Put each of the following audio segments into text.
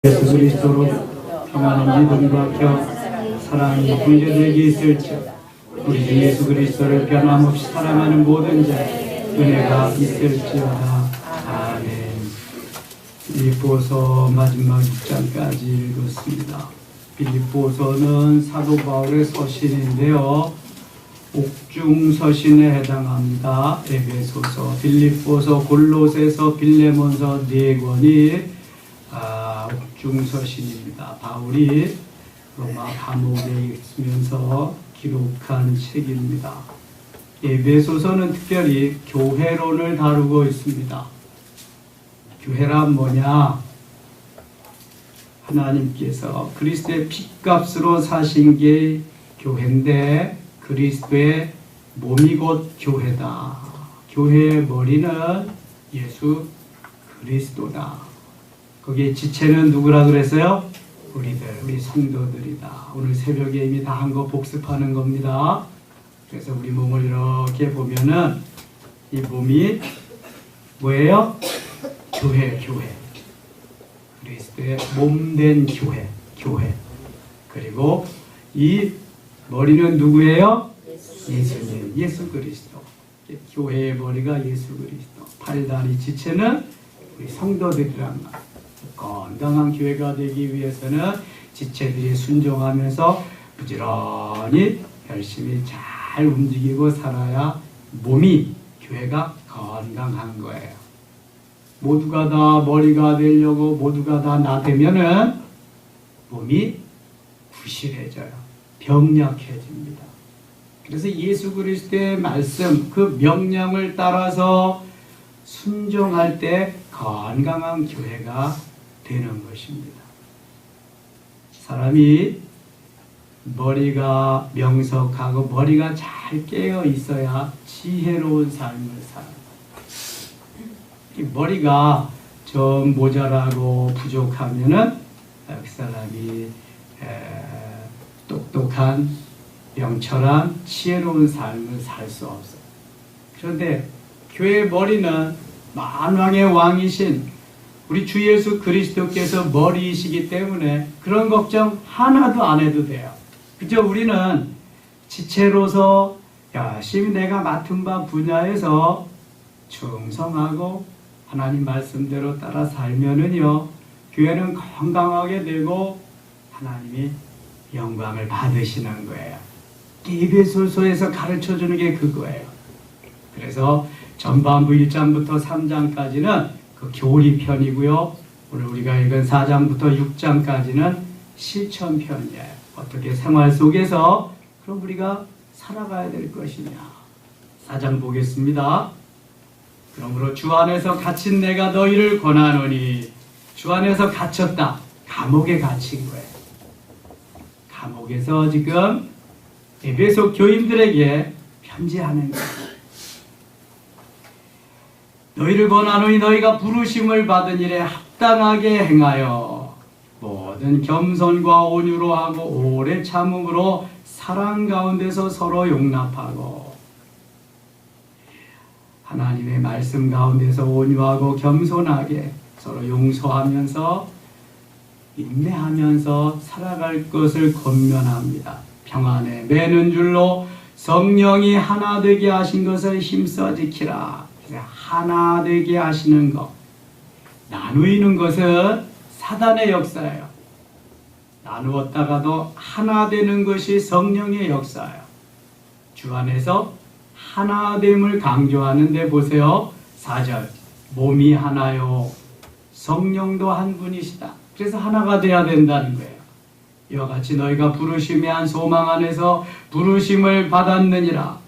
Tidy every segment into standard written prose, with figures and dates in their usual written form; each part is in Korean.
예수 그리스도로 평안한 믿음과 사랑이 형제들에게 있을지어다. 우리 주 예수 그리스도를 변함없이 사랑하는 모든 자에 은혜가 있을지어다. 아멘. 빌립보서 마지막 6장까지 읽었습니다. 빌립보서는 사도 바울의 서신인데요, 옥중 서신에 해당합니다. 에베소서, 빌립보서, 골로새서, 빌레몬서 4권이 옥중 서신입니다. 바울이 로마 감옥에 있으면서 기록한 책입니다. 에베소서는 특별히 교회론을 다루고 있습니다. 교회란 뭐냐? 하나님께서 그리스도의 핏값으로 사신 게 교회인데 그리스도의 몸이 곧 교회다. 교회의 머리는 예수 그리스도다. 거기에 지체는 누구라 그랬어요? 우리 성도들이다. 오늘 새벽에 이미 다 한 거 복습하는 겁니다. 그래서 우리 몸을 이렇게 보면은 이 몸이 뭐예요? 교회. 그리스도의 몸된 교회. 그리고 이 머리는 누구예요? 예수님, 예수 그리스도. 교회의 머리가 예수 그리스도. 팔다리 지체는 우리 성도들이란 말. 건강한 교회가 되기 위해서는 지체들이 순종하면서 부지런히 열심히 잘 움직이고 살아야 몸이, 교회가 건강한 거예요. 모두가 다 머리가 되려고 모두가 다 나되면은 몸이 부실해져요. 병약해집니다. 그래서 예수 그리스도의 말씀, 그 명령을 따라서 순종할 때 건강한 교회가 되는 것입니다. 사람이 머리가 명석하고 머리가 잘 깨어 있어야 지혜로운 삶을 살아요. 머리가 좀 모자라고 부족하면은 그 사람이 똑똑한, 명철한, 지혜로운 삶을 살 수 없어요. 그런데 교회의 머리는 만왕의 왕이신 우리 주 예수 그리스도께서 머리이시기 때문에 그런 걱정 하나도 안 해도 돼요. 그저 우리는 지체로서 열심히 내가 맡은 바 분야에서 충성하고 하나님 말씀대로 따라 살면은요, 교회는 건강하게 되고 하나님이 영광을 받으시는 거예요. 에베소서에서 가르쳐주는 게 그거예요. 그래서 전반부 1장부터 3장까지는 그 교리편이고요. 오늘 우리가 읽은 4장부터 6장까지는 실천편이에요. 어떻게 생활 속에서 그럼 우리가 살아가야 될 것이냐. 4장 보겠습니다. 그러므로 주 안에서 갇힌 내가 너희를 권하노니. 주 안에서 갇혔다. 감옥에 갇힌 거예요. 감옥에서 지금 에베소 교인들에게 편지하는 거예요. 너희를 권하노니 너희가 부르심을 받은 일에 합당하게 행하여 모든 겸손과 온유로 하고 오래 참음으로 사랑 가운데서 서로 용납하고 하나님의 말씀 가운데서 온유하고 겸손하게 서로 용서하면서 인내하면서 살아갈 것을 권면합니다. 평안에 매는 줄로 성령이 하나 되게 하신 것을 힘써 지키라. 하나 되게 하시는 것, 나누이는 것은 사단의 역사예요. 나누었다가도 하나 되는 것이 성령의 역사예요. 주 안에서 하나됨을 강조하는데 보세요. 4절, 몸이 하나요 성령도 한 분이시다. 그래서 하나가 돼야 된다는 거예요. 이와 같이 너희가 부르심의 한 소망 안에서 부르심을 받았느니라.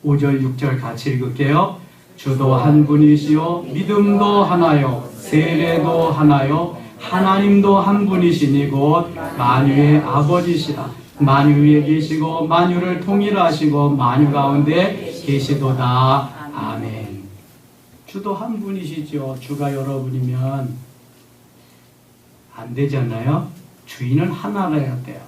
5절 6절 같이 읽을게요. 주도 한 분이시요 믿음도 하나요 세례도 하나요 하나님도 한 분이시니 곧 만유의 아버지시라. 만유 위에 계시고 만유를 통일하시고 만유 가운데 계시도다. 아멘. 주도 한 분이시죠. 주가 여러분이면 안 되잖아요. 주인은 하나라야 돼요.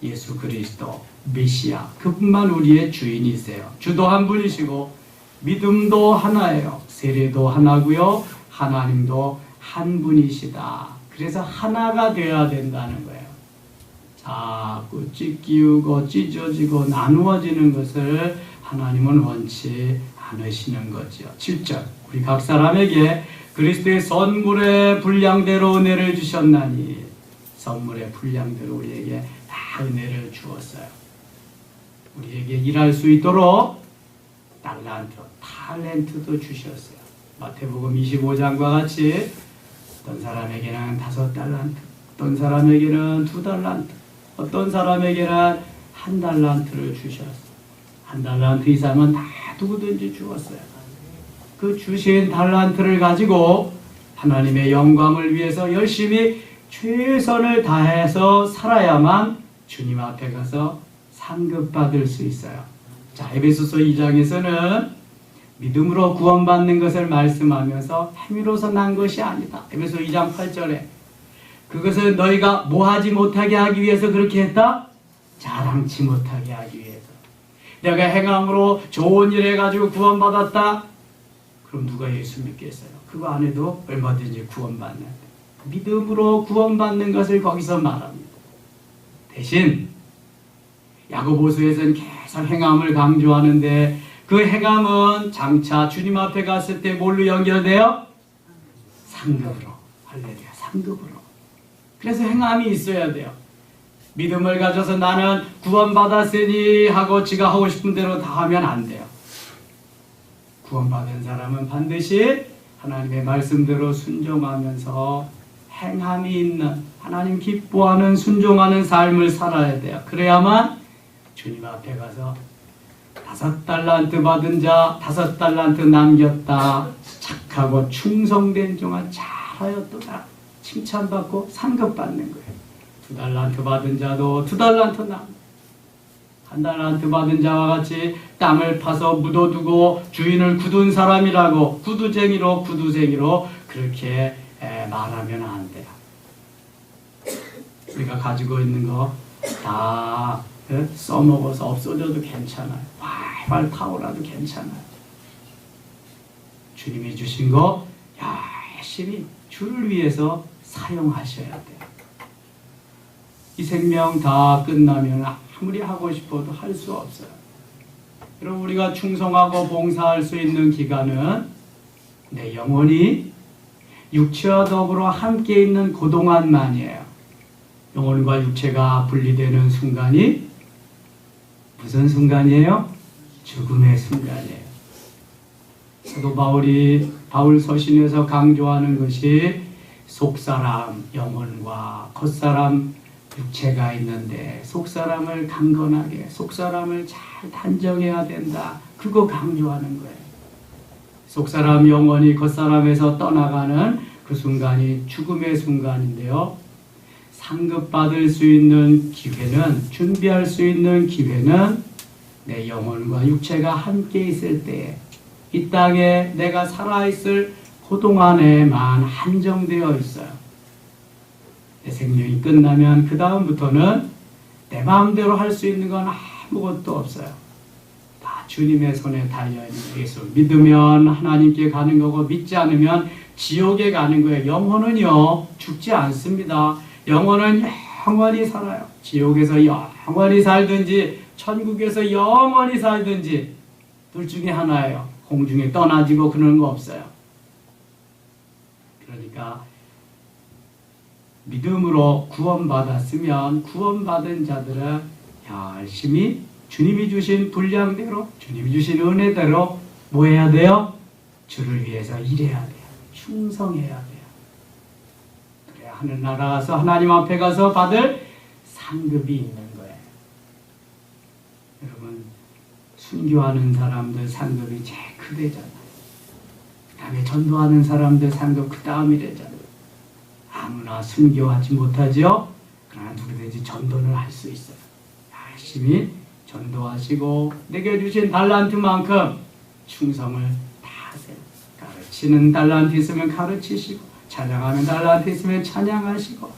예수 그리스도 메시아, 그분만 우리의 주인이세요. 주도 한 분이시고 믿음도 하나예요. 세례도 하나고요. 하나님도 한 분이시다. 그래서 하나가 되어야 된다는 거예요. 자꾸 찢기우고 찢어지고 나누어지는 것을 하나님은 원치 않으시는 거죠. 7절 우리 각 사람에게 그리스도의 선물의 분량대로 은혜를 주셨나니, 선물의 분량대로 우리에게 다 은혜를 주었어요. 우리에게 일할 수 있도록 탤런트도 주셨어요. 마태복음 25장과 같이 어떤 사람에게는 5달란트, 어떤 사람에게는 2달란트, 어떤 사람에게는 1달란트를 주셨어요. 1달란트 이상은 다 누구든지 주었어요. 그 주신 달란트를 가지고 하나님의 영광을 위해서 열심히 최선을 다해서 살아야만 주님 앞에 가서 상급받을 수 있어요. 자, 에베소서 2장에서는 믿음으로 구원받는 것을 말씀하면서 행위로서 난 것이 아니다. 에베소 2장 8절에 그것을 너희가 뭐하지 못하게 하기 위해서 그렇게 했다? 자랑치 못하게 하기 위해서. 내가 행함으로 좋은 일 해가지고 구원받았다? 그럼 누가 예수 믿겠어요? 그거 안 해도 얼마든지 구원받는, 믿음으로 구원받는 것을 거기서 말합니다. 대신 야고보서에서는 계속 행함을 강조하는데 그 행함은 장차 주님 앞에 갔을 때 뭘로 연결돼요? 상급으로. 할렐루야, 상급으로. 그래서 행함이 있어야 돼요. 믿음을 가져서 나는 구원받았으니 하고 지가 하고 싶은 대로 다 하면 안 돼요. 구원받은 사람은 반드시 하나님의 말씀대로 순종하면서 행함이 있는, 하나님 기뻐하는 순종하는 삶을 살아야 돼요. 그래야만 주님 앞에 가서 5달란트 받은 자 5달란트 남겼다, 착하고 충성된 종아 잘하였도다 칭찬받고 상급받는 거예요. 2달란트 받은 자도 2달란트 남, 1달란트 받은 자와 같이 땅을 파서 묻어두고 주인을 굳은 사람이라고 구두쟁이로 그렇게 말하면 안 돼요. 우리가 가지고 있는 거 다 써먹어서 없어져도 괜찮아요. 활활 타오라도 괜찮아요. 주님이 주신 거 열심히 주를 위해서 사용하셔야 돼요. 이 생명 다 끝나면 아무리 하고 싶어도 할 수 없어요. 여러분, 우리가 충성하고 봉사할 수 있는 기간은 내 영혼이 육체와 더불어 함께 있는 그동안만이에요. 영혼과 육체가 분리되는 순간이 무슨 순간이에요? 죽음의 순간이에요. 사도 바울 서신에서 강조하는 것이 속사람 영혼과 겉사람 육체가 있는데 속사람을 강건하게, 속사람을 잘 단정해야 된다. 그거 강조하는 거예요. 속사람 영혼이 겉사람에서 떠나가는 그 순간이 죽음의 순간인데요. 상급받을 수 있는 기회는, 준비할 수 있는 기회는 내 영혼과 육체가 함께 있을 때에, 이 땅에 내가 살아있을 그 동안에만 한정되어 있어요. 내 생명이 끝나면 그 다음부터는 내 마음대로 할 수 있는 건 아무것도 없어요. 다 주님의 손에 달려있는 예수 믿으면 하나님께 가는 거고, 믿지 않으면 지옥에 가는 거예요. 영혼은요 죽지 않습니다. 영혼은 영원히 살아요. 지옥에서 영원히 살든지 천국에서 영원히 살든지 둘 중에 하나예요. 공중에 떠나지고 그러는 거 없어요. 그러니까 믿음으로 구원받았으면 구원받은 자들은 열심히 주님이 주신 분량대로, 주님이 주신 은혜대로 뭐 해야 돼요? 주를 위해서 일해야 돼요. 충성해야 돼요. 그래야 하늘나라 가서 하나님 앞에 가서 받을 상급이 있는 거예요. 여러분, 순교하는 사람들 상급이 제일 크대잖아요. 그 다음에 전도하는 사람들 상급 그 다음이래잖아요. 아무나 순교하지 못하죠. 그러나 누구든지 전도를 할 수 있어요. 열심히 전도하시고 내게 주신 달란트만큼 충성을 다하세요. 가르치는 달란트 있으면 가르치시고, 찬양하는 달란트 있으면 찬양하시고,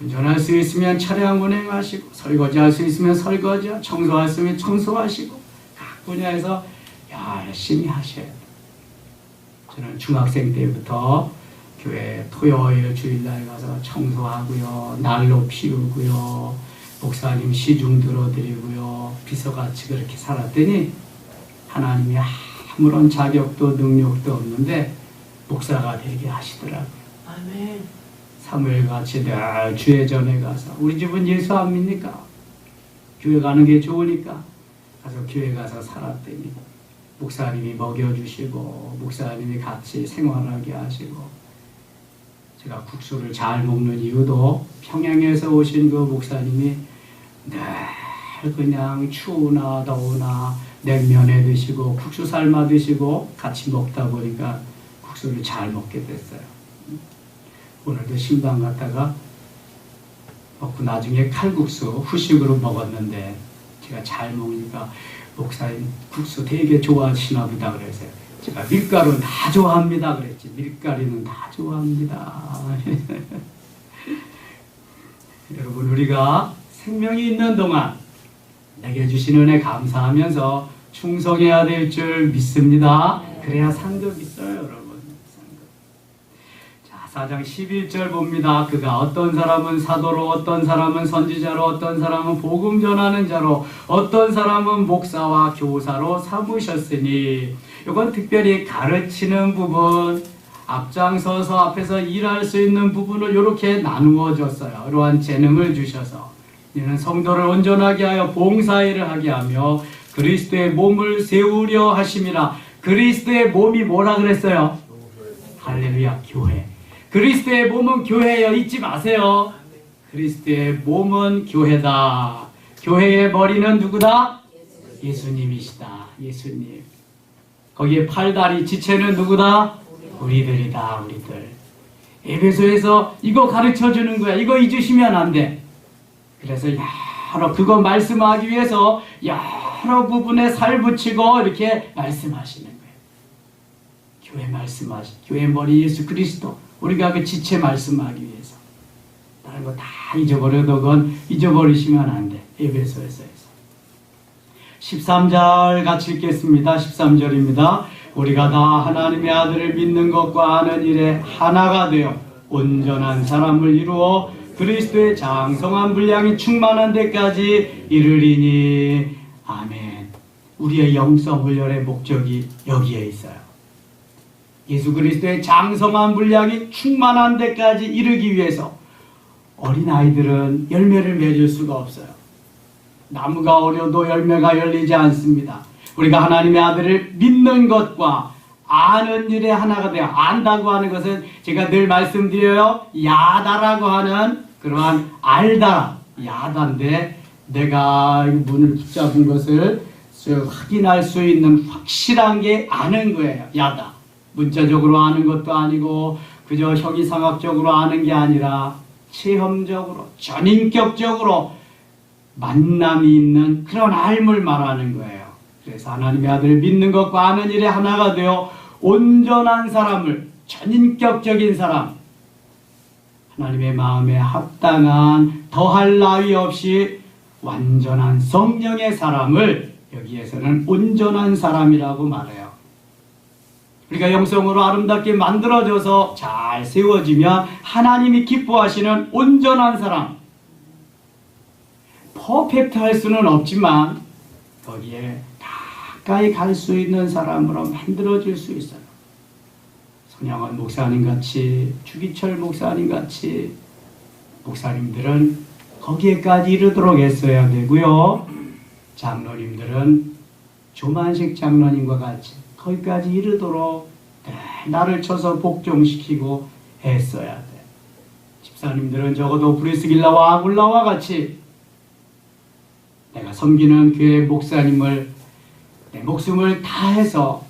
운전할 수 있으면 차량 운행하시고, 설거지할 수 있으면 설거지하고, 청소할 수 있으면 청소하시고, 각 분야에서 열심히 하셔야 돼요. 저는 중학생 때부터 교회 토요일 주일날 가서 청소하고요, 난로 피우고요, 목사님 시중 들어드리고요, 비서같이 그렇게 살았더니 하나님이 아무런 자격도 능력도 없는데 목사가 되게 하시더라고요. 아멘. 사무엘같이 늘 주의 전에 가서, 우리 집은 예수 안 믿니까? 교회 가는 게 좋으니까 가서 교회 가서 살았더니 목사님이 먹여주시고 목사님이 같이 생활하게 하시고, 제가 국수를 잘 먹는 이유도 평양에서 오신 그 목사님이 늘 그냥 추우나 더우나 냉면에 드시고 국수 삶아 드시고 같이 먹다 보니까 국수를 잘 먹게 됐어요. 오늘도 신방 갔다가 먹고 나중에 칼국수 후식으로 먹었는데 제가 잘 먹으니까 목사님 국수 되게 좋아하시나 보다 그래서요. 제가 밀가루는 다 좋아합니다 그랬지. 밀가루는 다 좋아합니다. 여러분, 우리가 생명이 있는 동안 내게 주신 은혜 감사하면서 충성해야 될 줄 믿습니다. 그래야 상급 있어요, 여러분. 자, 4장 11절 봅니다. 그가 어떤 사람은 사도로, 어떤 사람은 선지자로, 어떤 사람은 복음 전하는 자로, 어떤 사람은 목사와 교사로 삼으셨으니, 이건 특별히 가르치는 부분, 앞장서서 앞에서 일할 수 있는 부분을 이렇게 나누어 줬어요. 이러한 재능을 주셔서 이는 성도를 온전하게 하여 봉사일을 하게 하며 그리스도의 몸을 세우려 하심이라. 그리스도의 몸이 뭐라 그랬어요? 할렐루야, 교회. 그리스도의 몸은 교회예요. 잊지 마세요. 그리스도의 몸은 교회다. 교회의 머리는 누구다? 예수님이시다. 예수님. 거기에 팔다리 지체는 누구다? 우리들이다. 우리들. 에베소에서 이거 가르쳐 주는 거야. 이거 잊으시면 안 돼. 그래서 여러 그거 말씀하기 위해서 여러 부분에 살 붙이고 이렇게 말씀하시는 거예요. 교회 말씀하시. 교회 머리 예수 그리스도. 우리가 그 지체 말씀하기 위해서. 다른 거 다 잊어버려도 그건 잊어버리시면 안 돼. 에베소에서. 13절 같이 읽겠습니다. 13절입니다. 우리가 다 하나님의 아들을 믿는 것과 아는 일에 하나가 되어 온전한 사람을 이루어 그리스도의 장성한 분량이 충만한 데까지 이르리니. 아멘. 우리의 영성 훈련의 목적이 여기에 있어요. 예수 그리스도의 장성한 분량이 충만한 데까지 이르기 위해서 어린아이들은 열매를 맺을 수가 없어요. 나무가 어려도 열매가 열리지 않습니다. 우리가 하나님의 아들을 믿는 것과 아는 일에 하나가 되어, 안다고 하는 것은 제가 늘 말씀드려요. 야다라고 하는 그러한 알다, 야다인데 내가 문을 붙잡은 것을 확인할 수 있는 확실한 게 아는 거예요. 야다. 문자적으로 아는 것도 아니고 그저 형이상학적으로 아는 게 아니라 체험적으로, 전인격적으로 만남이 있는 그런 알물 말하는 거예요. 그래서 하나님의 아들을 믿는 것과 아는 일에 하나가 되어 온전한 사람을, 전인격적인 사람, 하나님의 마음에 합당한 더할 나위 없이 완전한 성령의 사람을 여기에서는 온전한 사람이라고 말해요. 우리가 영성으로 아름답게 만들어져서 잘 세워지면 하나님이 기뻐하시는 온전한 사람, 퍼펙트 할 수는 없지만 거기에 가까이 갈 수 있는 사람으로 만들어질 수 있어요. 손양원 목사님같이, 주기철 목사님같이 목사님들은 거기에까지 이르도록 했어야 되고요. 장로님들은 조만식 장로님과 같이 거기까지 이르도록 나를 쳐서 복종시키고 했어야 돼. 집사님들은 적어도 브리스길라와 아굴라와 같이 내가 섬기는 교회 목사님을 내 목숨을 다해서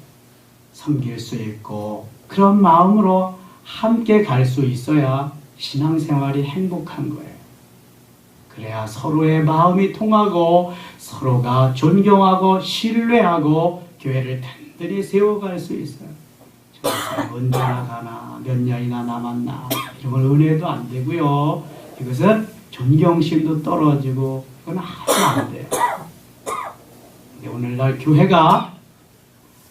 섬길 수 있고 그런 마음으로 함께 갈 수 있어야 신앙생활이 행복한 거예요. 그래야 서로의 마음이 통하고 서로가 존경하고 신뢰하고 교회를 든든히 세워갈 수 있어요. 저 사람 언제 나가나, 몇 년이나 남았나 이런 걸 은혜도 안 되고요. 이것은 존경심도 떨어지고 그건 아주 안 돼요. 근데 오늘날 교회가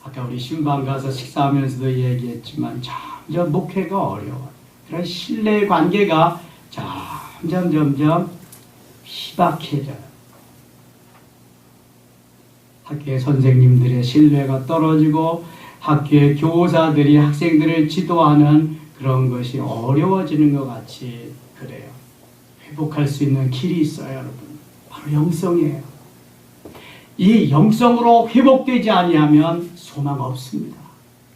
아까 우리 신방 가서 식사하면서도 얘기했지만 참 점점 목회가 어려워요. 그런 신뢰의 관계가 점점 희박해져요. 학교의 선생님들의 신뢰가 떨어지고 학교의 교사들이 학생들을 지도하는 그런 것이 어려워지는 것 같이 그래요. 회복할 수 있는 길이 있어요, 여러분. 바로 영성이에요. 이 영성으로 회복되지 아니하면 소망 없습니다.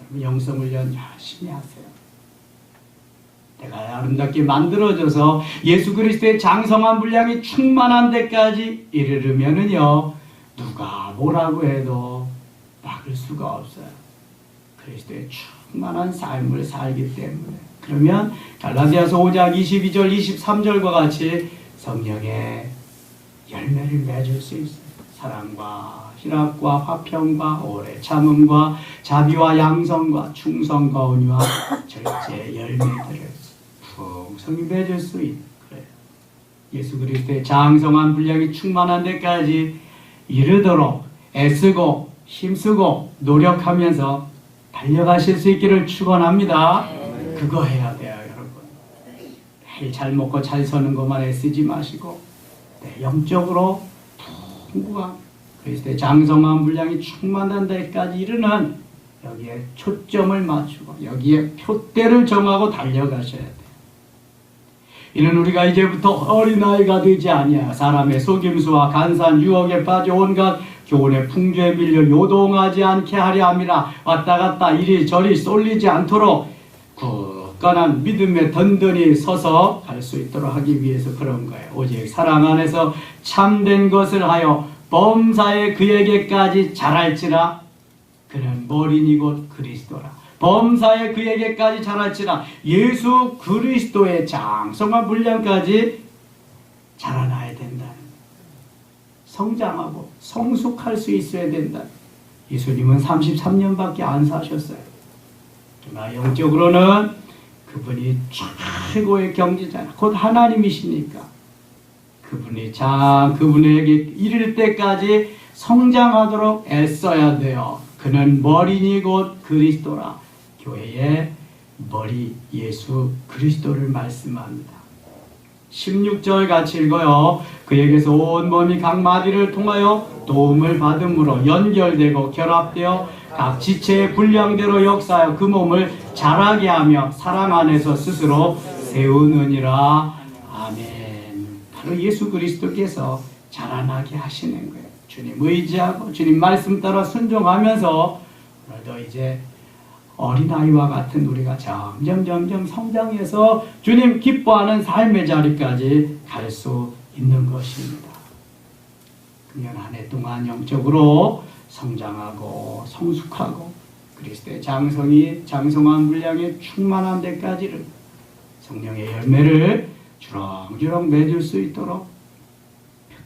여러분, 영성 훈련 열심히 하세요. 내가 아름답게 만들어져서 예수 그리스도의 장성한 분량이 충만한 데까지 이르르면은요, 누가 뭐라고 해도 막을 수가 없어요. 그리스도의 충만한 삶을 살기 때문에. 그러면 갈라디아서 5장 22절 23절과 같이 성령의 열매를 맺을 수 있어요. 사랑과 희락과 화평과 오래 참음과 자비와 양성과 충성과 온유와 절제의 열매들을 풍성히 맺을 수 있는 거예요. 예수 그리스도의 장성한 분량이 충만한 데까지 이르도록 애쓰고 힘쓰고 노력하면서 달려가실 수 있기를 축원합니다. 그거 해야 돼요, 여러분. 매일 잘 먹고 잘 서는 것만 애쓰지 마시고 영적으로 풍부한 그리스도의 장성한 분량이 충만한 데까지 이르는 여기에 초점을 맞추고 여기에 표대를 정하고 달려가셔야 돼요. 이는 우리가 이제부터 어린아이가 되지 아니하여 사람의 속임수와 간사한 유혹에 빠져 온갖 교훈의 풍조에 밀려 요동하지 않게 하려 함이라. 왔다 갔다 이리저리 쏠리지 않도록 굳건한 믿음에 든든히 서서 갈 수 있도록 하기 위해서 그런 거예요. 오직 사랑 안에서 참된 것을 하여 범사에 그에게까지 자랄지라. 그는 머리니 곧 그리스도라. 범사에 그에게까지 자랄지라. 예수 그리스도의 장성한 분량까지 자라나야 된다. 성장하고 성숙할 수 있어야 된다. 예수님은 33년밖에 안 사셨어요. 그러나 영적으로는 그분이 최고의 경지자, 곧 하나님이시니까 그분에게 이를 때까지 성장하도록 애써야 돼요. 그는 머리니 곧 그리스도라. 교회의 머리 예수 그리스도를 말씀합니다. 16절 같이 읽어요. 그에게서 온 몸이 각 마디를 통하여 도움을 받음으로 연결되고 결합되어 각 지체의 분량대로 역사하여 그 몸을 자라게 하며 사랑 안에서 스스로 세우느니라. 아멘. 바로 예수 그리스도께서 자라나게 하시는 거예요. 주님 의지하고 주님 말씀 따라 순종하면서 오늘도 이제 어린아이와 같은 우리가 점점 성장해서 주님 기뻐하는 삶의 자리까지 갈 수 있는 것입니다. 금년 한 해 동안 영적으로 성장하고 성숙하고 그리스도의 장성한 분량이 충만한 데까지를 성령의 열매를 주렁주렁 맺을 수 있도록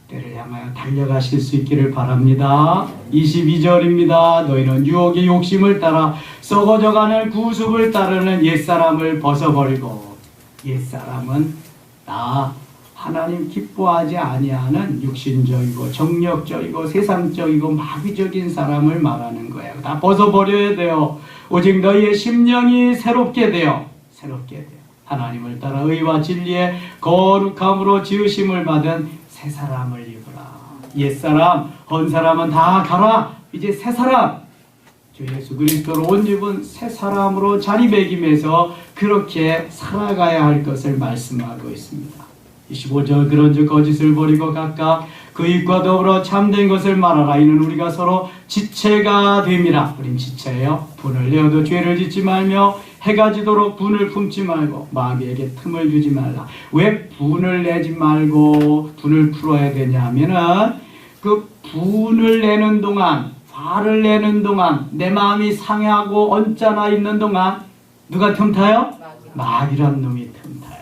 표대를 향하여 달려가실 수 있기를 바랍니다. 22절입니다. 너희는 유혹의 욕심을 따라 썩어져가는 구습을 따르는 옛사람을 벗어버리고. 옛사람은 나 하나님 기뻐하지 아니하는 육신적이고 정력적이고 세상적이고 마귀적인 사람을 말하는 거예요. 다 벗어버려야 돼요. 오직 너희의 심령이 새롭게 돼요. 하나님을 따라 의와 진리의 거룩함으로 지으심을 받은 새 사람을 입으라. 옛사람, 헌사람은 다 가라. 이제 새 사람, 주 예수 그리스도로 옷 입은 새 사람으로 자리매김해서 그렇게 살아가야 할 것을 말씀하고 있습니다. 25절 그런즉 거짓을 버리고 각각 그 입과 더불어 참된 것을 말하라. 이는 우리가 서로 지체가 됨이라. 우린 지체예요. 분을 내어도 죄를 짓지 말며 해가 지도록 분을 품지 말고 마귀에게 틈을 주지 말라. 왜 분을 내지 말고 분을 풀어야 되냐 하면은 그 분을 내는 동안, 화를 내는 동안, 내 마음이 상하고 언짢아 있는 동안 누가 틈타요? 마귀란 놈이 틈타요.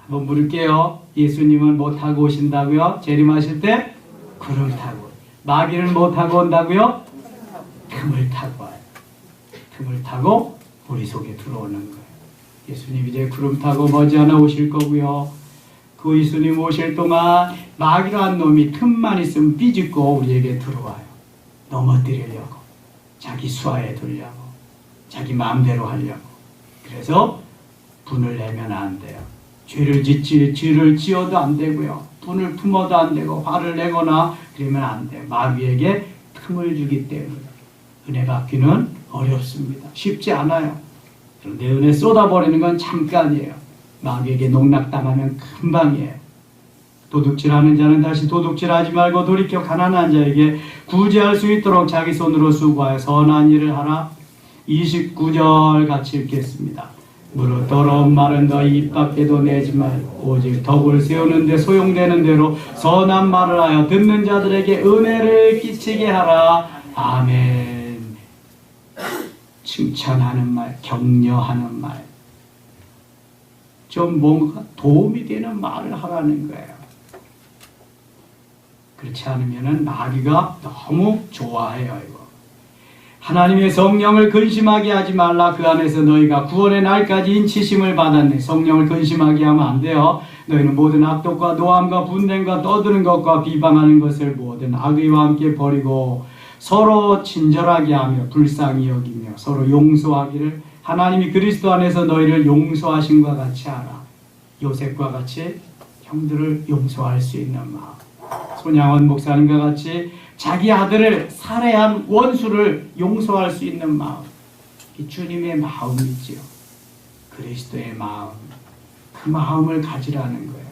한번 물을게요. 예수님은 뭐 타고 오신다고요? 재림하실 때? 구름 타고. 마귀는 뭐 타고 온다고요? 틈을 타고 와요. 틈을 타고 우리 속에 들어오는 거예요. 예수님 이제 구름 타고 머지않아 오실 거고요. 그 예수님 오실 동안 마귀란 놈이 틈만 있으면 삐집고 우리에게 들어와요. 넘어뜨리려고, 자기 수하에 두려고, 자기 마음대로 하려고. 그래서 분을 내면 안 돼요. 죄를 지어도 안 되고요. 분을 품어도 안 되고 화를 내거나 그러면 안 돼요. 마귀에게 틈을 주기 때문에 은혜 받기는 어렵습니다. 쉽지 않아요. 그런데 은혜 쏟아버리는 건 잠깐이에요. 마귀에게 농락당하면 금방이에요. 도둑질하는 자는 다시 도둑질하지 말고 돌이켜 가난한 자에게 구제할 수 있도록 자기 손으로 수고하여 선한 일을 하라. 29절 같이 읽겠습니다. 무릇 더러운 말은 너희 입 밖에도 내지 말고 오직 덕을 세우는 데 소용되는 대로 선한 말을 하여 듣는 자들에게 은혜를 끼치게 하라. 아멘. 칭찬하는 말, 격려하는 말, 좀 뭔가 도움이 되는 말을 하라는 거예요. 그렇지 않으면 마귀가 너무 좋아해요. 이거. 하나님의 성령을 근심하게 하지 말라. 그 안에서 너희가 구원의 날까지 인치심을 받았네. 성령을 근심하게 하면 안 돼요. 너희는 모든 악독과 노함과 분쟁과 떠드는 것과 비방하는 것을 모든 악의와 함께 버리고 서로 친절하게 하며 불쌍히 여기며 서로 용서하기를 하나님이 그리스도 안에서 너희를 용서하신과 같이 하라. 요셉과 같이 형들을 용서할 수 있는 마음. 손양원 목사님과 같이 자기 아들을 살해한 원수를 용서할 수 있는 마음. 이 주님의 마음이지요. 그리스도의 마음. 그 마음을 가지라는 거예요.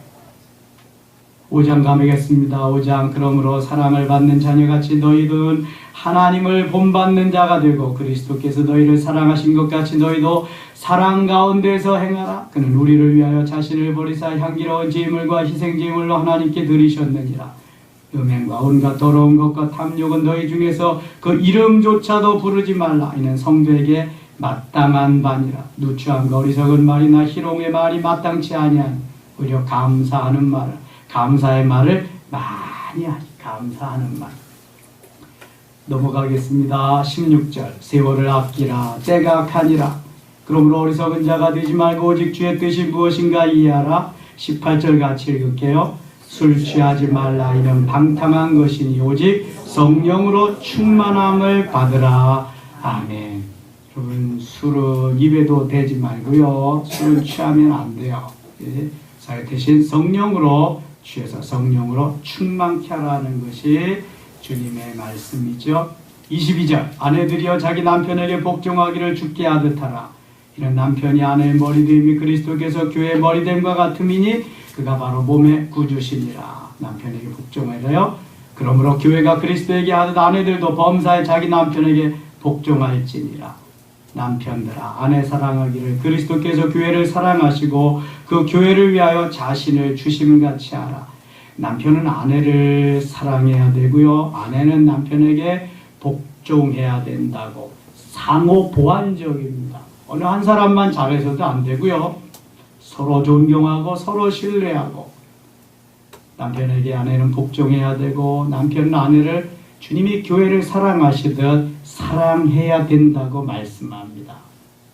5장 가보겠습니다. 5장 그러므로 사랑을 받는 자녀같이 너희들은 하나님을 본받는 자가 되고 그리스도께서 너희를 사랑하신 것 같이 너희도 사랑 가운데서 행하라. 그는 우리를 위하여 자신을 버리사 향기로운 제물과 희생제물로 하나님께 드리셨느니라. 음행과 온갖 더러운 것과 탐욕은 너희 중에서 그 이름조차도 부르지 말라. 이는 성도에게 마땅한 바니라. 누추함과 어리석은 말이나 희롱의 말이 마땅치 아니하니 오히려 감사하는 말을, 감사의 말을 많이 하니. 감사하는 말. 넘어가겠습니다. 16절 세월을 아끼라. 때가 악하니라. 그러므로 어리석은 자가 되지 말고 오직 주의 뜻이 무엇인가 이해하라. 18절 같이 읽을게요. 술 취하지 말라. 이는 방탕한 것이니 오직 성령으로 충만함을 받으라. 아멘. 여러분 술은 입에도 대지 말고요. 술은 취하면 안 돼요. 자, 대신 성령으로 취해서 성령으로 충만케 하라는 것이 주님의 말씀이죠. 22절 아내들이여 자기 남편에게 복종하기를 주께 하듯 하라. 이는 남편이 아내의 머리됨이 그리스도께서 교회의 머리됨과 같음이니 그가 바로 몸의 구주시니라. 남편에게 복종하래요. 그러므로 교회가 그리스도에게 하듯 아내들도 범사에 자기 남편에게 복종할지니라. 남편들아 아내 사랑하기를 그리스도께서 교회를 사랑하시고 그 교회를 위하여 자신을 주심을 같이 하라. 남편은 아내를 사랑해야 되고요. 아내는 남편에게 복종해야 된다고. 상호 보완적입니다. 어느 한 사람만 잘해서도 안 되고요. 서로 존경하고 서로 신뢰하고 남편에게 아내는 복종해야 되고 남편은 아내를 주님이 교회를 사랑하시듯 사랑해야 된다고 말씀합니다.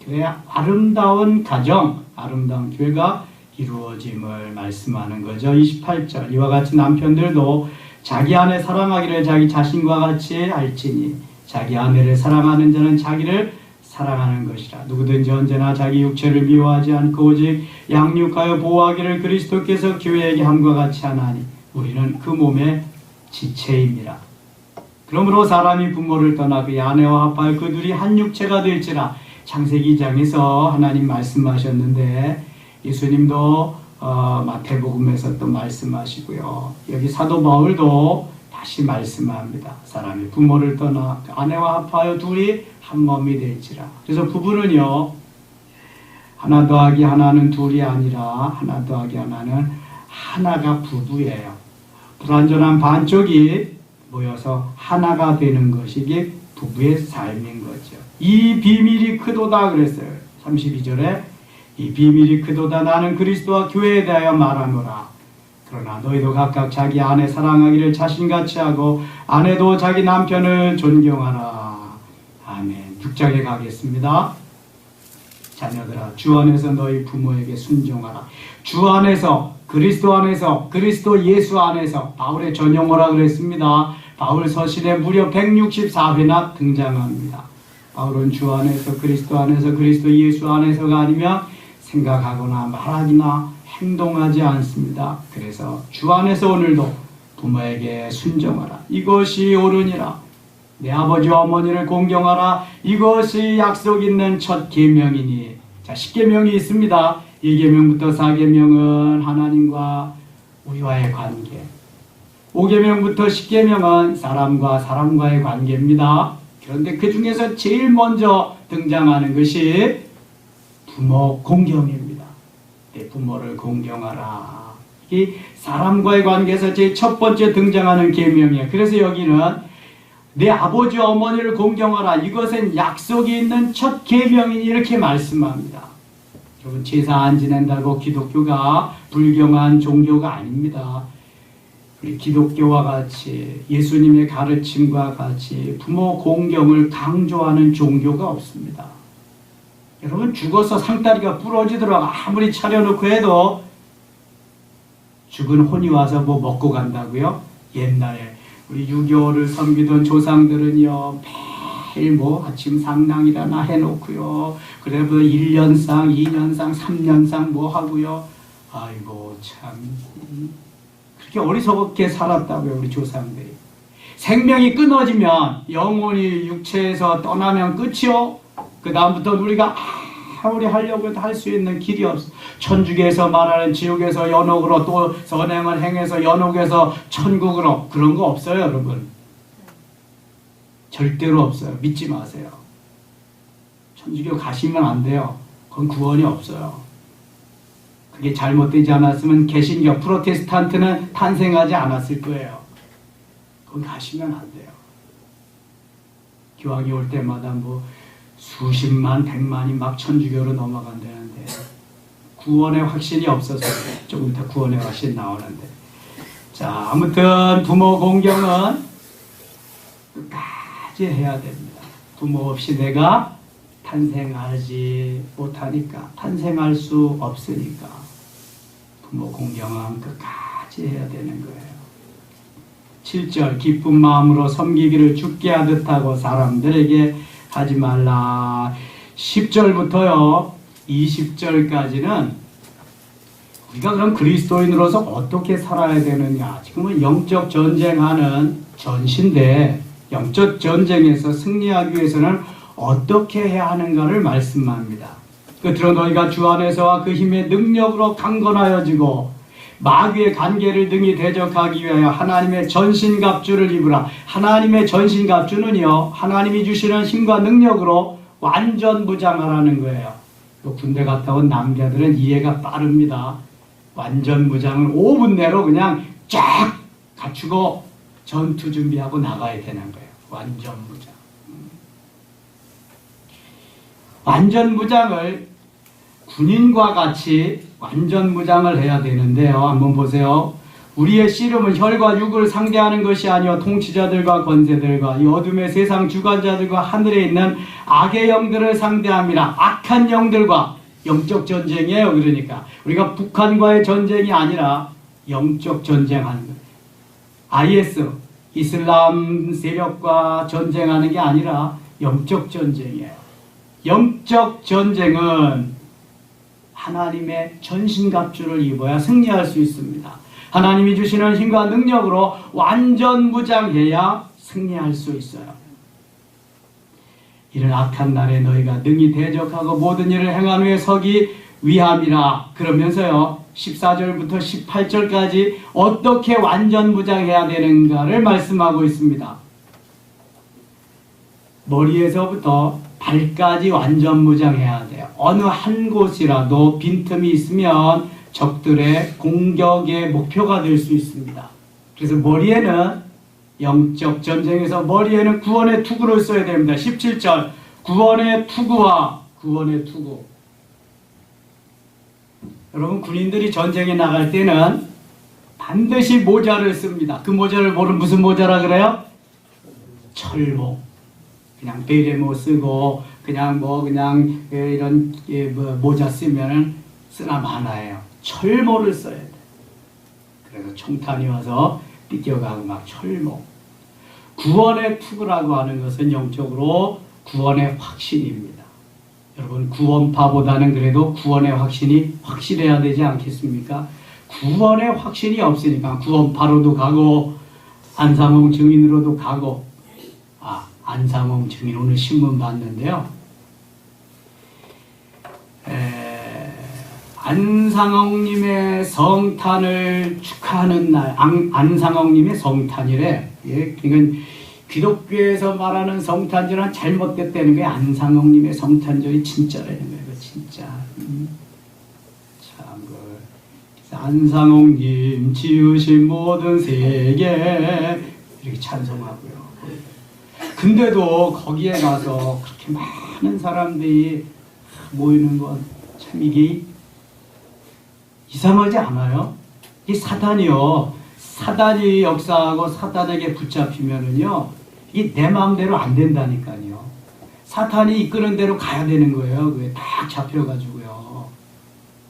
그래야 아름다운 가정, 아름다운 교회가 이루어짐을 말씀하는 거죠. 28절 이와 같이 남편들도 자기 아내 사랑하기를 자기 자신과 같이 할지니 자기 아내를 사랑하는 자는 자기를 사랑하는 것이라. 누구든지 언제나 자기 육체를 미워하지 않고 오직 양육하여 보호하기를 그리스도께서 교회에게 함과 같이 하나니 우리는 그 몸의 지체입니다. 그러므로 사람이 부모를 떠나 그의 아내와 합하여 그 둘이 한 육체가 될지라. 창세기 2장에서 하나님 말씀하셨는데 예수님도 마태복음에서 또 말씀하시고요. 여기 사도 바울도 다시 말씀합니다. 사람이 부모를 떠나 아내와 합하여 둘이 한 몸이 될지라. 그래서 부부는요. 하나 더하기 하나는 둘이 아니라 하나 더하기 하나는 하나가 부부예요. 불완전한 반쪽이 모여서 하나가 되는 것이 이게 부부의 삶인 거죠. 이 비밀이 크도다 그랬어요. 32절에 이 비밀이 크도다 나는 그리스도와 교회에 대하여 말하노라. 그러나 너희도 각각 자기 아내 사랑하기를 자신같이 하고 아내도 자기 남편을 존경하라. 아멘. 6장에 가겠습니다. 자녀들아 주 안에서 너희 부모에게 순종하라. 주 안에서 그리스도 안에서 그리스도 예수 안에서 바울의 전용어라 그랬습니다. 바울 서신에 무려 164회나 등장합니다. 바울은 주 안에서 그리스도 안에서 그리스도 예수 안에서가 아니면 생각하거나 말하기나 행동하지 않습니다. 그래서 주 안에서 오늘도 부모에게 순종하라. 이것이 옳으니라. 내 아버지와 어머니를 공경하라. 이것이 약속 있는 첫 계명이니. 자, 10계명이 있습니다. 1계명부터 4계명은 하나님과 우리와의 관계. 5계명부터 10계명은 사람과 사람과의 관계입니다. 그런데 그 중에서 제일 먼저 등장하는 것이 부모 공경입니다. 내 부모를 공경하라. 이 사람과의 관계에서 제일 첫 번째 등장하는 계명이에요. 그래서 여기는 내 아버지와 어머니를 공경하라. 이것은 약속이 있는 첫 계명이니 이렇게 말씀합니다. 여러분, 제사 안 지낸다고 기독교가 불경한 종교가 아닙니다. 우리 기독교와 같이 예수님의 가르침과 같이 부모 공경을 강조하는 종교가 없습니다. 여러분, 죽어서 상다리가 부러지더라고 아무리 차려놓고 해도 죽은 혼이 와서 뭐 먹고 간다고요? 옛날에 우리 유교를 섬기던 조상들은요, 매일 뭐 아침 상랑이라나 해놓고요, 그래도 1년상, 2년상, 3년상 뭐 하고요. 아이고 참 그렇게 어리석게 살았다고요, 우리 조상들이. 생명이 끊어지면, 영혼이 육체에서 떠나면 끝이요. 그 다음부터 우리가 아무리 하려고 해도 할 수 있는 길이 없어. 천주교에서 말하는 지옥에서 연옥으로, 또 선행을 행해서 연옥에서 천국으로, 그런 거 없어요, 여러분. 절대로 없어요. 믿지 마세요. 천주교 가시면 안 돼요. 그건 구원이 없어요. 그게 잘못되지 않았으면 개신교, 프로테스탄트는 탄생하지 않았을 거예요. 그건 가시면 안 돼요. 기왕이 올 때마다 뭐 수십만, 백만이 막 천주교로 넘어간다는데 구원의 확신이 없어서 조금 더 구원의 확신 나오는데. 자, 아무튼 부모 공경은 끝까지 해야 됩니다. 부모 없이 내가 탄생하지 못하니까, 탄생할 수 없으니까 부모 공경은 끝까지 해야 되는 거예요. 7절, 기쁜 마음으로 섬기기를 주께 하듯 하고 사람들에게 하지 말라. 10절부터요 20절까지는 우리가 그럼 그리스도인으로서 어떻게 살아야 되느냐. 지금은 영적 전쟁하는 전시인데, 영적 전쟁에서 승리하기 위해서는 어떻게 해야 하는가를 말씀합니다. 끝으로 너희가 주 안에서와 그 힘의 능력으로 강건하여지고 마귀의 관계를 등이 대적하기 위하여 하나님의 전신갑주를 입으라. 하나님의 전신갑주는요, 하나님이 주시는 힘과 능력으로 완전 무장하라는 거예요. 군대 갔다 온 남자들은 이해가 빠릅니다. 완전 무장을 5분 내로 그냥 쫙 갖추고 전투 준비하고 나가야 되는 거예요. 완전 무장. 완전 무장을 군인과 같이 완전 무장을 해야 되는데요. 한번 보세요. 우리의 씨름은 혈과 육을 상대하는 것이 아니요 통치자들과 권세들과 이 어둠의 세상 주관자들과 하늘에 있는 악의 영들을 상대합니다. 악한 영들과. 영적 전쟁이에요. 그러니까 우리가 북한과의 전쟁이 아니라 영적 전쟁하는 거예요. IS, 이슬람 세력과 전쟁하는 게 아니라 영적 전쟁이에요. 영적 전쟁은 하나님의 전신갑주를 입어야 승리할 수 있습니다. 하나님이 주시는 힘과 능력으로 완전 무장해야 승리할 수 있어요. 이런 악한 날에 너희가 능히 대적하고 모든 일을 행한 후에 서기 위함이라. 그러면서요 14절부터 18절까지 어떻게 완전 무장해야 되는가를 말씀하고 있습니다. 머리에서부터 발까지 완전 무장해야 돼요. 어느 한 곳이라도 빈틈이 있으면 적들의 공격의 목표가 될 수 있습니다. 그래서 머리에는 영적 전쟁에서 머리에는 구원의 투구를 써야 됩니다. 17절, 구원의 투구와 구원의 투구. 여러분, 군인들이 전쟁에 나갈 때는 반드시 모자를 씁니다. 그 모자를 무슨 모자라 그래요? 철모. 그냥 베레모 쓰고 그냥 이런 모자 쓰면 쓰나 마나예요. 철모를 써야 돼. 그래서 총탄이 와서 삐껴가고 막 철모. 구원의 투구라고 하는 것은 영적으로 구원의 확신입니다. 여러분, 구원파보다는 그래도 구원의 확신이 확실해야 되지 않겠습니까? 구원의 확신이 없으니까 구원파로도 가고 안상홍 증인으로도 가고. 안상홍 증인 오늘 신문 봤는데요. 안상홍님의 성탄을 축하하는 날, 안상홍님의 성탄이래. 예, 그러니까 기독교에서 말하는 성탄절은 잘못됐다는 게 안상홍님의 성탄절이 진짜라는 거예요. 진짜. 참, 안상홍님 지으신 모든 세계 이렇게 찬송하고요. 근데도 거기에 가서 그렇게 많은 사람들이 모이는 건 참 이게 이상하지 않아요? 이 사단이요. 사단이 역사하고 사단에게 붙잡히면은요, 이게 내 마음대로 안 된다니까요. 사탄이 이끄는 대로 가야 되는 거예요. 그게 딱 잡혀가지고요.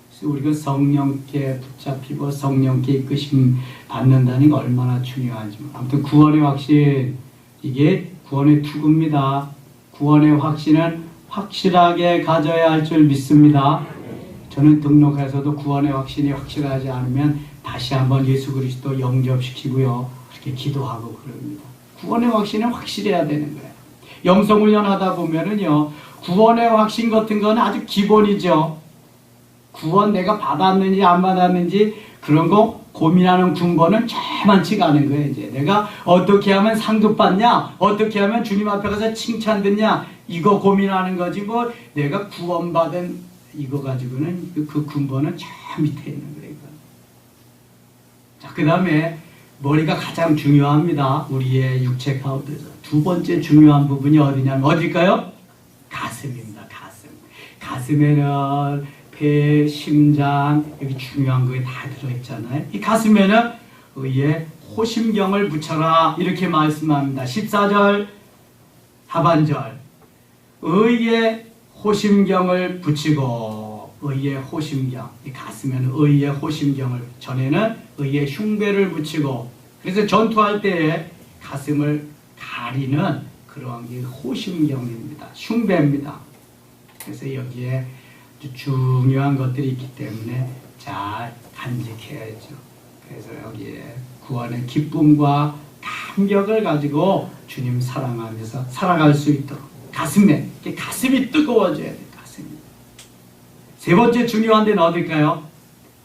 그래서 우리가 성령께 붙잡히고 성령께 이끄심 받는다는 게 얼마나 중요한지. 아무튼 구원의 확신, 이게 구원의 투구입니다. 구원의 확신은 확실하게 가져야 할 줄 믿습니다. 저는 등록해서도 구원의 확신이 확실하지 않으면 다시 한번 예수 그리스도 영접시키고요. 그렇게 기도하고 그럽니다. 구원의 확신은 확실해야 되는 거예요. 영성훈련 하다 보면은요, 구원의 확신 같은 건 아주 기본이죠. 구원 내가 받았는지 안 받았는지 그런 거 고민하는 군번은 많지가 않은 거예요. 이제 내가 어떻게 하면 상급 받냐, 어떻게 하면 주님 앞에 가서 칭찬 듣냐, 이거 고민하는 거지. 뭐 내가 구원받은 이거 가지고는 그 군번은 저 밑에 있는 거예요. 자, 그 다음에 머리가 가장 중요합니다. 우리의 육체 가운데서 두 번째 중요한 부분이 어디냐면 어딜까요? 가슴입니다. 가슴. 가슴에는 폐, 심장, 여기 중요한 거에 다 들어있잖아요. 이 가슴에는 의의 호심경을 붙여라, 이렇게 말씀합니다. 14절 하반절, 의의 호심경을 붙이고, 의의 호심경, 이 가슴에는 의의 호심경을, 전에는 의의 흉배를 붙이고, 그래서 전투할 때에 가슴을 가리는 그러한 게 호심경입니다. 흉배입니다. 그래서 여기에 중요한 것들이 있기 때문에 잘 간직해야죠. 그래서 여기에 구원의 기쁨과 감격을 가지고 주님 사랑하면서 살아갈 수 있도록 가슴에, 가슴이 뜨거워져야 돼요. 가슴이. 세 번째 중요한 데는 어딜까요?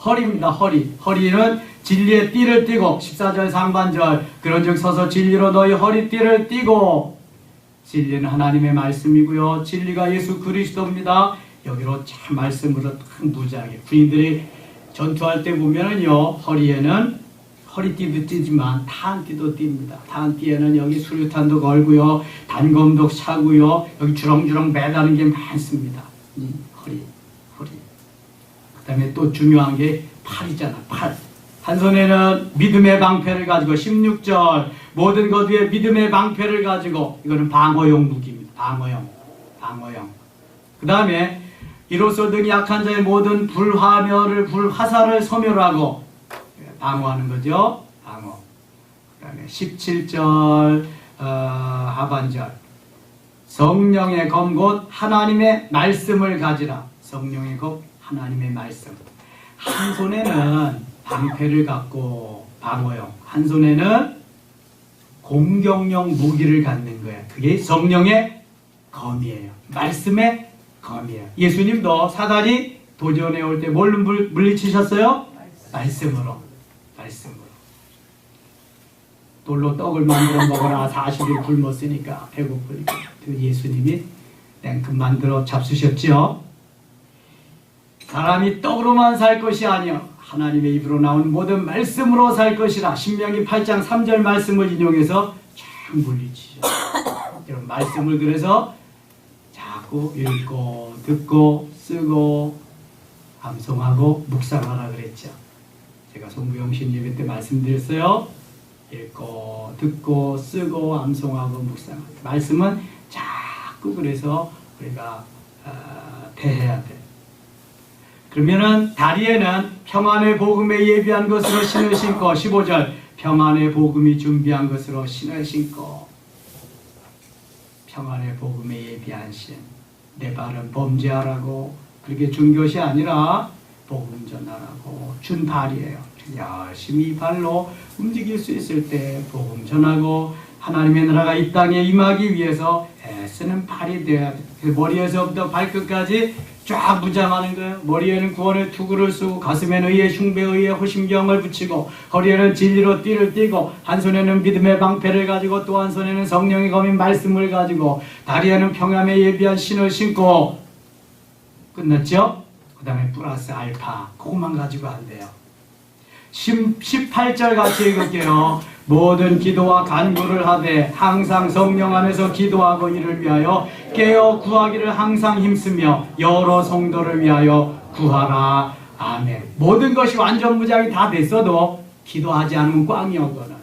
허리입니다. 허리. 허리는 진리의 띠를 띠고, 14절 상반절, 그런즉 서서 진리로 너희 허리띠를 띠고. 진리는 하나님의 말씀이고요, 진리가 예수 그리스도입니다. 여기로 참 말씀으로 무지하게 군인들이 전투할 때 보면은요, 허리에는 허리띠도 띠지만 탄띠도 띠입니다. 탄띠에는 여기 수류탄도 걸고요, 단검도 차고요, 여기 주렁주렁 매다는 게 많습니다. 허리. 그 다음에 또 중요한 게 팔이잖아. 팔. 한 손에는 믿음의 방패를 가지고, 16절 모든 것 위에 믿음의 방패를 가지고, 이거는 방어용 무기입니다. 방어용. 그 다음에 이로써 등이 약한 자의 모든 불화살을 소멸하고, 방어하는 거죠. 방어. 그 다음에 17절 하반절, 성령의 검 곧 하나님의 말씀을 가지라. 성령의 검 하나님의 말씀. 한 손에는 방패를 갖고 방어용, 한 손에는 공격용 무기를 갖는 거예요. 그게 성령의 검이에요. 말씀의 검이에요. 예수님도 사단이 도전해 올 때 뭘로 물리치셨어요? 말씀으로. 돌로 떡을 만들어 먹어라. 40일 굶었으니까 배고프니까. 예수님이 냉큼 만들어 잡수셨죠. 사람이 떡으로만 살 것이 아니요 하나님의 입으로 나온 모든 말씀으로 살 것이라. 신명기 8장 3절 말씀을 인용해서 쫙 물리치셨어요. 이런 말씀을 그래서 자꾸 읽고 듣고 쓰고 암송하고 묵상하라 그랬죠. 제가 송구영신 예배 때 말씀드렸어요. 읽고 듣고 쓰고 암송하고 묵상하고. 말씀은 자꾸 그래서 우리가 대해야 돼. 그러면은 다리에는 평안의 복음에 예비한 것으로 신을 신고, 15절 평안의 복음이 준비한 것으로 신을 신고. 평안의 복음에 예비한 신. 내 발은 범죄하라고 그렇게 준 것이 아니라 복음 전하라고 준 발이에요. 열심히 이 발로 움직일 수 있을 때 복음 전하고 하나님의 나라가 이 땅에 임하기 위해서 애쓰는 발이 되어야 돼. 머리에서부터 발끝까지 쫙 무장하는 거예요. 머리에는 구원의 투구를 쓰고, 가슴에는 의의 흉배에 의해 호심경을 붙이고, 허리에는 진리로 띠를 띠고, 한 손에는 믿음의 방패를 가지고, 또 한 손에는 성령의 검인 말씀을 가지고, 다리에는 평안에 예비한 신을 신고. 끝났죠? 그 다음에 플러스 알파, 그것만 가지고 안 돼요. 18절 같이 읽을게요. 모든 기도와 간구를 하되 항상 성령 안에서 기도하고 이를 위하여 깨어 구하기를 항상 힘쓰며 여러 성도를 위하여 구하라. 아멘. 모든 것이 완전 무장이 다 됐어도 기도하지 않으면 꽝이요. 그거는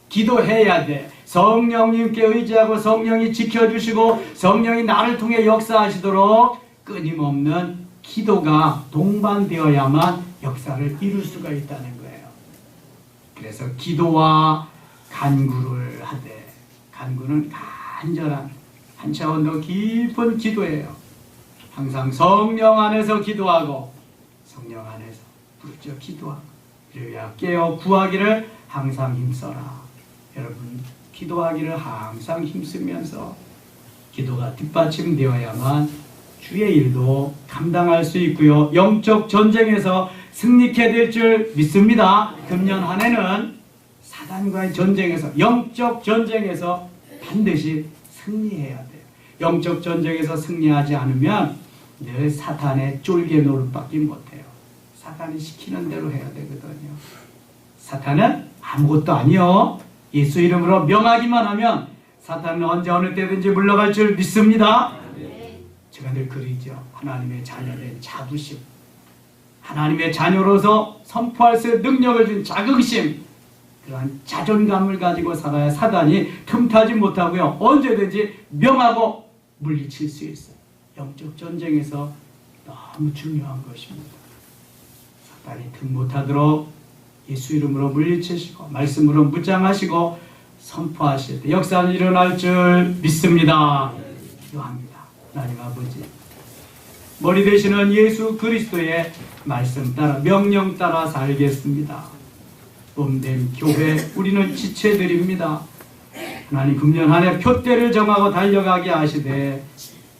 기도해야 돼. 성령님께 의지하고 성령이 지켜주시고 성령이 나를 통해 역사하시도록 끊임없는 기도가 동반되어야만 역사를 이룰 수가 있다는 거예요. 그래서 기도와 간구를 하되, 간구는 간절한 한 차원 더 깊은 기도예요. 항상 성령 안에서 기도하고, 성령 안에서 부르짖어 기도하고, 이래야 깨어 구하기를 항상 힘써라. 여러분, 기도하기를 항상 힘쓰면서 기도가 뒷받침되어야만 주의 일도 감당할 수 있고요. 영적 전쟁에서 승리케 될 줄 믿습니다. 금년 한 해는 사단과의 전쟁에서, 영적 전쟁에서 반드시 승리해야 돼요. 영적 전쟁에서 승리하지 않으면 늘 사탄의 쫄개 노릇밖에 못해요. 사탄이 시키는 대로 해야 되거든요. 사탄은 아무것도 아니요. 예수 이름으로 명하기만 하면 사탄은 언제 어느 때든지 물러갈 줄 믿습니다. 제가 늘 그리죠. 하나님의 자녀된 자부심, 하나님의 자녀로서 선포할 수 있는 능력을 준 자긍심, 그러한 자존감을 가지고 살아야 사단이 틈타지 못하고요. 언제든지 명하고 물리칠 수 있어요. 영적 전쟁에서 너무 중요한 것입니다. 사단이 틈 못하도록 예수 이름으로 물리치시고 말씀으로 무장하시고 선포하실 때 역사는 일어날 줄 믿습니다. 기도합니다. 하나님 아버지, 머리 되시는 예수 그리스도의 말씀 따라, 명령 따라 살겠습니다. 몸된 교회, 우리는 지체들입니다. 하나님, 금년 한 해 표대를 정하고 달려가게 하시되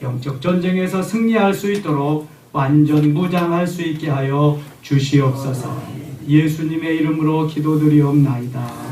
영적 전쟁에서 승리할 수 있도록 완전 무장할 수 있게 하여 주시옵소서. 예수님의 이름으로 기도드리옵나이다.